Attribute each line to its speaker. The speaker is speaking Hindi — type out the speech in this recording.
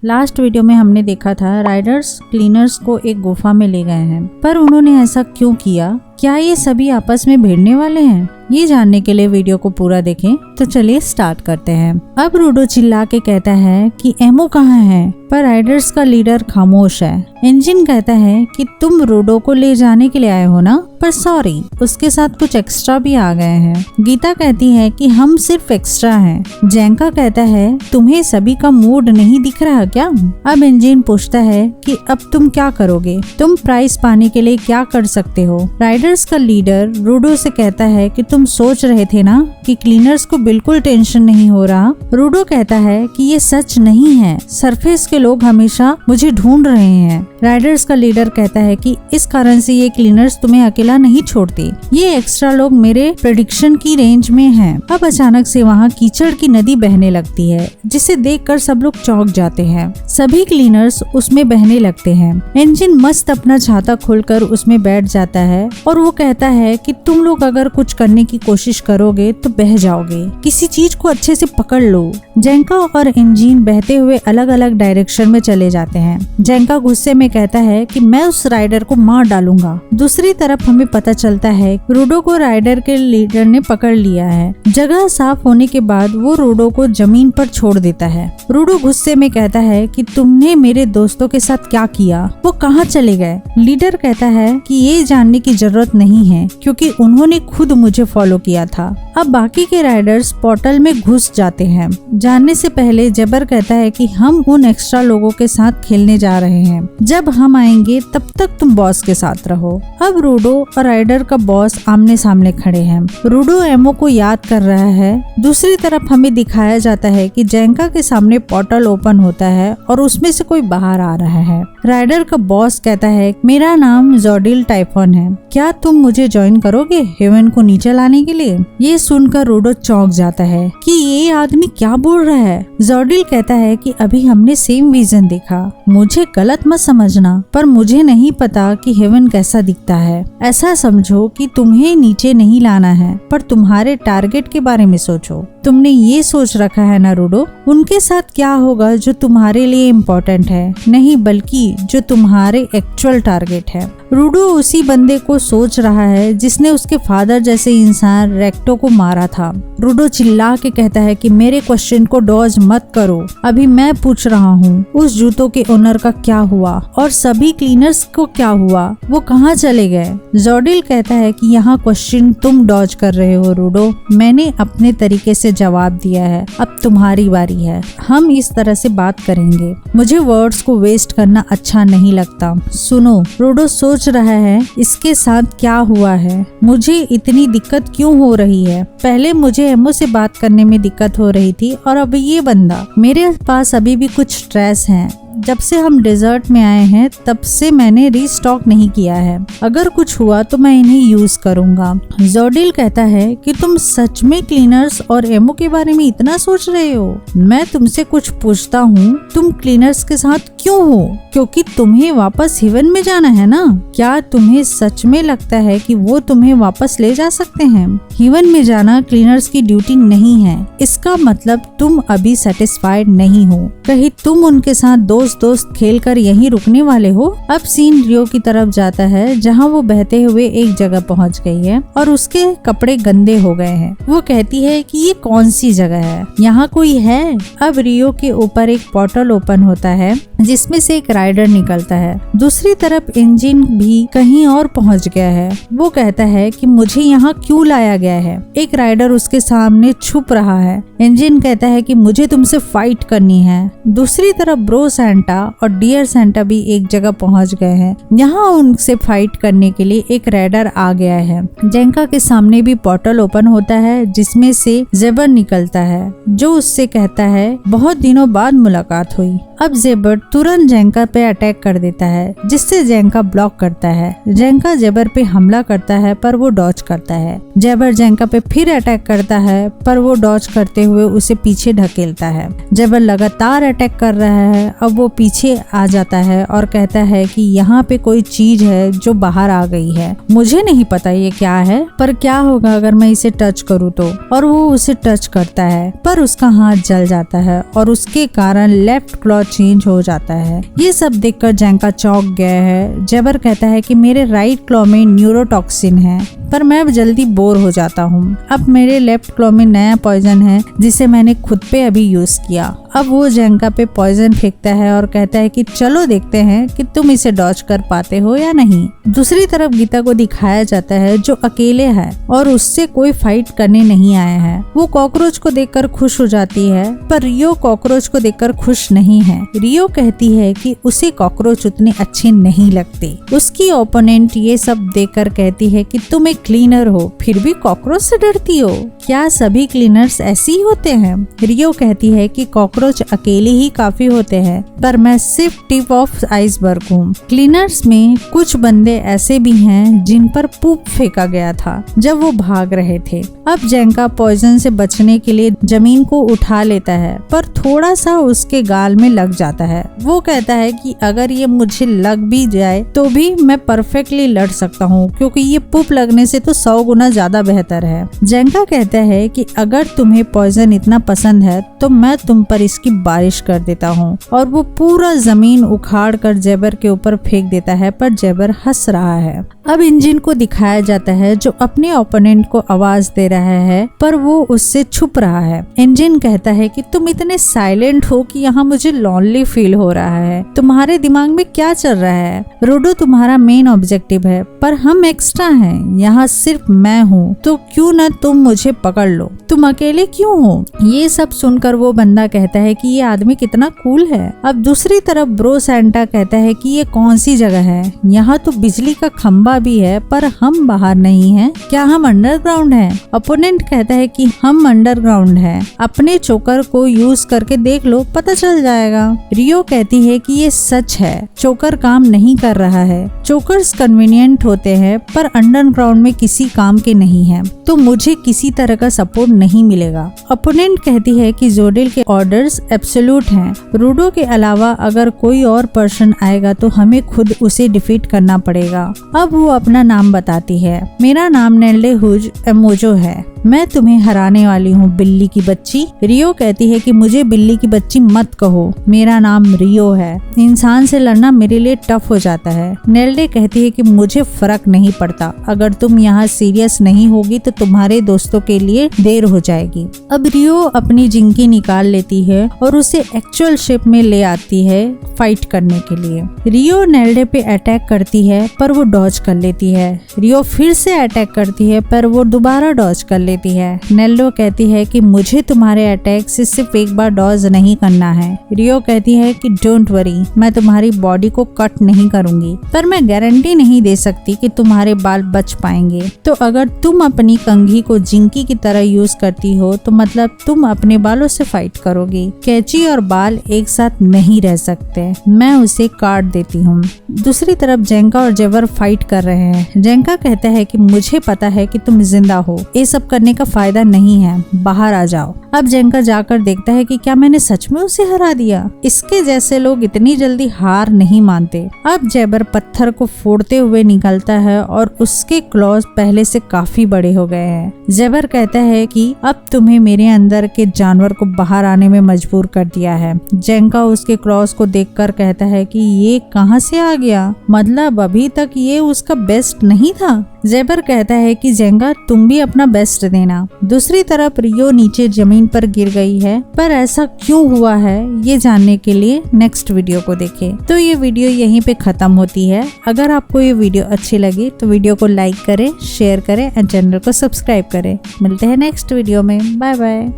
Speaker 1: लास्ट वीडियो में हमने देखा था राइडर्स क्लीनर्स को एक गुफा में ले गए हैं, पर उन्होंने ऐसा क्यों किया? क्या ये सभी आपस में भिड़ने वाले हैं? ये जानने के लिए वीडियो को पूरा देखें। तो चलिए स्टार्ट करते हैं। अब रूडो चिल्ला के कहता है कि एमो कहाँ है, पर राइडर्स का लीडर खामोश है। इंजन कहता है कि तुम रूडो को ले जाने के लिए आए हो ना, पर सॉरी, उसके साथ कुछ एक्स्ट्रा भी आ गए हैं। गीता कहती है कि हम सिर्फ एक्स्ट्रा हैं। जैंका कहता है तुम्हें सभी का मूड नहीं दिख रहा क्या? अब इंजन पूछता है कि अब तुम क्या करोगे, तुम प्राइज पाने के लिए क्या कर सकते हो? राइडर्स का लीडर रूडो से कहता है कि तुम सोच रहे थे ना कि क्लीनर्स को बिल्कुल टेंशन नहीं हो रहा। रूडो कहता है कि ये सच नहीं है, सरफेस के लोग हमेशा मुझे ढूंढ रहे हैं। राइडर्स का लीडर कहता है कि इस कारण से ये क्लीनर्स तुम्हें अकेला नहीं छोड़ते, ये एक्स्ट्रा लोग मेरे प्रेडिक्शन की रेंज में हैं। अब अचानक से वहाँ कीचड़ की नदी बहने लगती है, जिसे देखकर सब लोग चौंक जाते हैं। सभी क्लीनर्स उसमें बहने लगते हैं। इंजन मस्त अपना छाता खोलकर उसमें बैठ जाता है और वो कहता है कि तुम लोग अगर कुछ करने की कोशिश करोगे तो बह जाओगे, किसी चीज को अच्छे से पकड़ लो। जैंका और इंजन बहते हुए अलग अलग डायरेक्शन में चले जाते हैं। जैंका गुस्से में कहता है कि मैं उस राइडर को मार डालूंगा। दूसरी तरफ हमें पता चलता है रूडो को राइडर के लीडर ने पकड़ लिया है। जगह साफ होने के बाद वो रूडो को जमीन पर छोड़ देता है। रूडो गुस्से में कहता है कि तुमने मेरे दोस्तों के साथ क्या किया, वो कहाँ चले गए? लीडर कहता है कि ये जानने की जरूरत नहीं है क्योंकि उन्होंने खुद मुझे फॉलो किया था। अब बाकी के राइडर्स पोर्टल में घुस जाते हैं। जानने से पहले जबर कहता है कि हम उन एक्स्ट्रा लोगों के साथ खेलने जा रहे हैं, जब हम आएंगे तब तक तुम बॉस के साथ रहो। अब रूडो और राइडर का बॉस आमने सामने खड़े हैं। रूडो एमो को याद कर रहा है। दूसरी तरफ हमें दिखाया जाता है कि जैंका के सामने पोर्टल ओपन होता है और उसमें से कोई बाहर आ रहा है। राइडर का बॉस कहता है मेरा नाम जोडिल टाइफोन है, क्या तुम मुझे ज्वाइन करोगे हेवन को नीचे लाने के लिए? ये सुनकर रूडो चौंक जाता है कि ये आदमी क्या बोल रहा है। जोडिल कहता है कि अभी हमने सेम विजन देखा, मुझे गलत मत समझना, पर मुझे नहीं पता कि हेवन कैसा दिखता है। ऐसा समझो कि तुम्हें नीचे नहीं लाना है, पर तुम्हारे टारगेट के बारे में सोचो। तुमने ये सोच रखा है ना रूडो, उनके साथ क्या होगा जो तुम्हारे लिए इम्पोर्टेंट है, नहीं बल्कि जो तुम्हारे एक्चुअल टारगेट है। रूडो उसी बंदे को सोच रहा है जिसने उसके फादर जैसे इंसान रेक्टो को मारा था। रूडो चिल्ला के कहता है कि मेरे क्वेश्चन को डॉज मत करो, अभी मैं पूछ रहा हूँ उस जूतों के ओनर का क्या हुआ और सभी क्लीनर्स को क्या हुआ, वो कहाँ चले गए? जोडिल कहता है कि यहाँ क्वेश्चन तुम डॉज कर रहे हो रूडो, मैंने अपने तरीके से जवाब दिया है, अब तुम्हारी बारी है। हम इस तरह से बात करेंगे, मुझे वर्ड्स को वेस्ट करना अच्छा नहीं लगता। सुनो, रूडो सोच रहा है इसके साथ क्या हुआ है, मुझे इतनी दिक्कत क्यों हो रही है? पहले मुझे एमो से बात करने में दिक्कत हो रही थी और अब ये बंदा। मेरे पास अभी भी कुछ स्ट्रेस है, जब से हम डेजर्ट में आए हैं तब से मैंने रीस्टॉक नहीं किया है, अगर कुछ हुआ तो मैं इन्हें यूज करूंगा। जोडिल कहता है कि तुम सच में क्लीनर्स और एमो के बारे में इतना सोच रहे हो? मैं तुमसे कुछ पूछता हूँ, तुम क्लीनर्स के साथ क्यों हो? क्योंकि तुम्हें वापस हेवन में जाना है ना? क्या तुम्हें सच में लगता है कि वो तुम्हें वापस ले जा सकते हैं? हेवन में जाना क्लीनर्स की ड्यूटी नहीं है, इसका मतलब तुम अभी सेटिस्फाइड नहीं हो। कहीं तुम उनके साथ दोस्त खेलकर यहीं रुकने वाले हो? अब सीन रियो की तरफ जाता है, जहाँ वो बहते हुए एक जगह पहुँच गई है और उसके कपड़े गंदे हो गए हैं। वो कहती है कि ये कौन सी जगह है, यहाँ कोई है? अब रियो के ऊपर एक पोर्टल ओपन होता है जिसमें से एक राइडर निकलता है। दूसरी तरफ इंजन भी कहीं और पहुंच गया है। वो कहता है कि मुझे यहाँ क्यों लाया गया है? एक राइडर उसके सामने छुप रहा है। इंजन कहता है कि मुझे तुमसे फाइट करनी है। दूसरी तरफ ब्रो सैंटा और डियर सैंटा भी एक जगह पहुंच गए हैं। यहाँ उनसे फाइट करने के लिए एक राइडर आ गया है। जैंका के सामने भी पोर्टल ओपन होता है जिसमें से जेबर निकलता है, जो उससे कहता है बहुत दिनों बाद मुलाकात हुई। अब जेबर तुरंत जैंका पे अटैक कर देता है, जिससे जेंका ब्लॉक करता है। जेंका जेबर पे हमला करता है पर वो डॉज करता है। जेबर जेंका पे फिर अटैक करता है पर वो डॉज करते हुए उसे पीछे ढकेलता है। जेबर लगातार अटैक कर रहा है। अब वो पीछे आ जाता है और कहता है कि यहाँ पे कोई चीज है जो बाहर आ गई है। मुझे नहीं पता ये क्या है, पर क्या होगा अगर मैं इसे टच करूँ तो। और वो उसे टच करता है पर उसका हाथ जल जाता है और उसके कारण लेफ्ट क्लॉ चेंज हो जाता है। ये सब देखकर जेंका चौंक गया है। जेबर कहता है कि मेरे राइट क्लॉ में न्यूरोटॉक्सिन है, पर मैं अब जल्दी बोर हो जाता हूँ। अब मेरे लेफ्ट क्लॉ में नया पॉइजन है जिसे मैंने खुद पे अभी यूज किया। अब वो जेंका पे पॉइजन फेंकता है और कहता है कि चलो देखते हैं कि तुम इसे डॉज कर पाते हो या नहीं। दूसरी तरफ गीता को दिखाया जाता है जो अकेले है और उससे कोई फाइट करने नहीं आया है। वो कॉकरोच को देखकर खुश हो जाती है, पर रियो कॉकरोच को देखकर खुश नहीं है। रियो कहती है कि उसे कॉकरोच उतने अच्छे नहीं लगते। उसकी ओपोनेंट ये सब देखकर कहती है कि तुम एक क्लीनर हो, फिर भी कॉकरोच से डरती हो। क्या सभी क्लीनर्स ऐसे ही होते हैं? रियो कहती है कि कॉकरोच अकेले ही काफी होते हैं, पर मैं सिर्फ टिप ऑफ आइसबर्ग हूँ। क्लीनर्स में कुछ बंदे ऐसे भी हैं जिन पर पूप फेंका गया था जब वो भाग रहे थे। अब जेंका पॉइजन से बचने के लिए जमीन को उठा लेता है, पर थोड़ा सा उसके गाल में लग जाता है। वो कहता है कि अगर ये मुझे लग भी जाए तो भी मैं परफेक्टली लड़ सकता हूँ, क्योंकि ये पूप लगने से तो 100 गुना ज्यादा बेहतर है। जेंका कहता है कि अगर तुम्हें पॉइजन इतना पसंद है तो मैं तुम पर इसकी बारिश कर देता हूँ। और वो पूरा जमीन उखाड़ कर जेबर के ऊपर फेंक देता है, पर जेबर हंस रहा है। अब इंजन को दिखाया जाता है जो अपने ओपोनेंट को आवाज दे रहा है, पर वो उससे छुप रहा है। इंजन कहता है कि तुम इतने साइलेंट हो कि यहाँ मुझे लॉनली फील हो रहा है। तुम्हारे दिमाग में क्या चल रहा है? रोडो तुम्हारा मेन ऑब्जेक्टिव है, पर हम एक्स्ट्रा हैं। यहाँ सिर्फ मैं हूँ, तो क्यों न तुम मुझे पकड़ लो। तुम अकेले क्यों हो? ये सब सुनकर वो बंदा कहता है कि ये आदमी कितना कूल है। अब दूसरी तरफ ब्रो सैंटा कहता है कि ये कौन सी जगह है? यहाँ तो बिजली का खंबा भी है, पर हम बाहर नहीं हैं। क्या हम अंडरग्राउंड हैं? ओपोनेंट कहता है कि हम अंडरग्राउंड हैं। अपने चोकर को यूज करके देख लो, पता चल जाएगा। रियो कहती है कि ये सच है, चोकर काम नहीं कर रहा है। चोकर्स कन्वीनियंट होते हैं, पर अंडरग्राउंड में किसी काम के नहीं है, तो मुझे किसी तरह का सपोर्ट नहीं मिलेगा। ओपोनेंट कहती है कि जोडेल के ऑर्डर्स एब्सोल्यूट हैं। रूडो के अलावा अगर कोई और पर्सन आएगा तो हमें खुद उसे डिफीट करना पड़ेगा। अब वो अपना नाम बताती है। मेरा नाम नेल्डे हुज एमोजो है, मैं तुम्हें हराने वाली हूँ बिल्ली की बच्ची। रियो कहती है कि मुझे बिल्ली की बच्ची मत कहो, मेरा नाम रियो है। इंसान से लड़ना मेरे लिए टफ हो जाता है। नेल्डे कहती है कि मुझे फर्क नहीं पड़ता, अगर तुम यहाँ सीरियस नहीं होगी तो तुम्हारे दोस्तों के लिए देर हो जाएगी। अब रियो अपनी जिंकी निकाल लेती है और उसे एक्चुअल शेप में ले आती है फाइट करने के लिए। रियो नेल्डे पे अटैक करती है, पर वो डॉज कर लेती है। रियो फिर से अटैक करती है, पर वो दोबारा डॉज कर लेती है। नेल्डो कहती है कि मुझे तुम्हारे अटैक से सिर्फ एक बार डॉज नहीं करना है। रियो कहती है कि डोंट वरी, मैं तुम्हारी बॉडी को कट नहीं करूंगी, पर मैं गारंटी नहीं दे सकती कि तुम्हारे बाल बच पाएंगे। तो अगर तुम अपनी कंघी को जिंकी की तरह यूज करती हो तो मतलब तुम अपने बालों से फाइट करोगी। कैंची और बाल एक साथ नहीं रह सकते, मैं उसे काट देती हूँ। दूसरी तरफ जेंका और जेवर फाइट कर रहे हैं। जेंका कहता है कि मुझे पता है कि तुम जिंदा हो, ये सब करने का फायदा नहीं है, बाहर आ जाओ। अब जेंका जाकर देखता है कि क्या मैंने सच में उसे हरा दिया। इसके जैसे लोग इतनी जल्दी हार नहीं मानते। अब जेबर पत्थर को फोड़ते हुए निकलता है और उसके क्लॉज पहले से काफी बड़े हो गए हैं। जेबर कहता है कि अब तुम्हें मेरे अंदर के जानवर को बाहर आने में मजबूर कर दिया है। जेंका उसके क्लॉज को देखकर कहता है कि ये कहां से आ गया, मतलब अभी तक ये उसका बेस्ट नहीं था। जेबर कहता है कि जेंगा तुम भी अपना बेस्ट देना। दूसरी तरफ रियो नीचे जमीन पर गिर गई है, पर ऐसा क्यों हुआ है ये जानने के लिए नेक्स्ट वीडियो को देखें। तो ये वीडियो यहीं पे खत्म होती है। अगर आपको ये वीडियो अच्छी लगी तो वीडियो को लाइक करें, शेयर करें एंड चैनल को सब्सक्राइब करें। मिलते हैं नेक्स्ट वीडियो में। Bye bye.